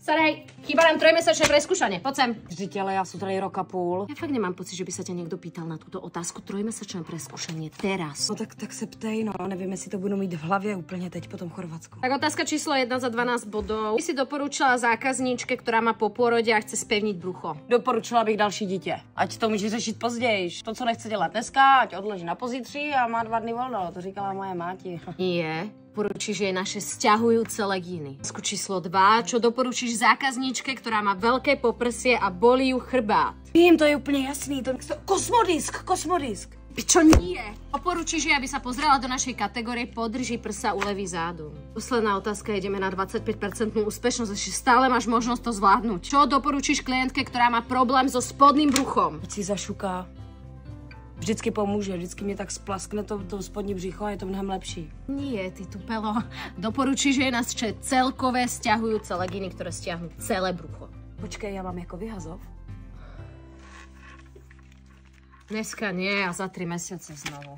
Starej, chýba nám 3-mesačné preskúšanie. Poď sem. Vždyť, ale ja sú tady rok a půl. Ja fakt nemám pocit, že by sa ťa niekto pýtal na túto otázku. 3-mesačné preskúšanie teraz. No tak se ptej, no. Nevím, jestli to budu mít v hlavě úplně teď po tom Chorvatsku. Tak otázka číslo 1 za 12 bodov. Ty si doporučila zákazníčke, ktorá má po pôrode a chce spevniť brucho. Doporučila bych další dítě. Ať to může řešit později. To, co nechce dělat dneska, ať odloží na pozítří a má 2 dny volno. To říkala moje máti. Nie. Poručíš jej naše sťahujúce legíny. Otázku číslo 2. Čo doporučíš zákazníčke, ktorá má veľké poprsie a bolí ju chrbát? Vím, to je úplně jasný. To kosmodisk. Čo nie? Poručíš jej, aby sa pozrela do našej kategórie podrží prsa, uleví zádu. Posledná otázka, ideme na 25% úspešnosť, ešte stále máš možnosť to zvládnuť. Čo doporučíš klientke, ktorá má problém so spodným bruchom? Ať si zašuká. Vždycky pomůže, vždycky mě tak splaskne to spodní břicho a je to mnohem lepší. Nie, ty tupelo. Doporučíš jej nás celkové sťahujúce legíny, ktoré stiahnu celé brucho. Počkej, já mám jako vyhazov. Dneska nie a za 3 mesiace znovu.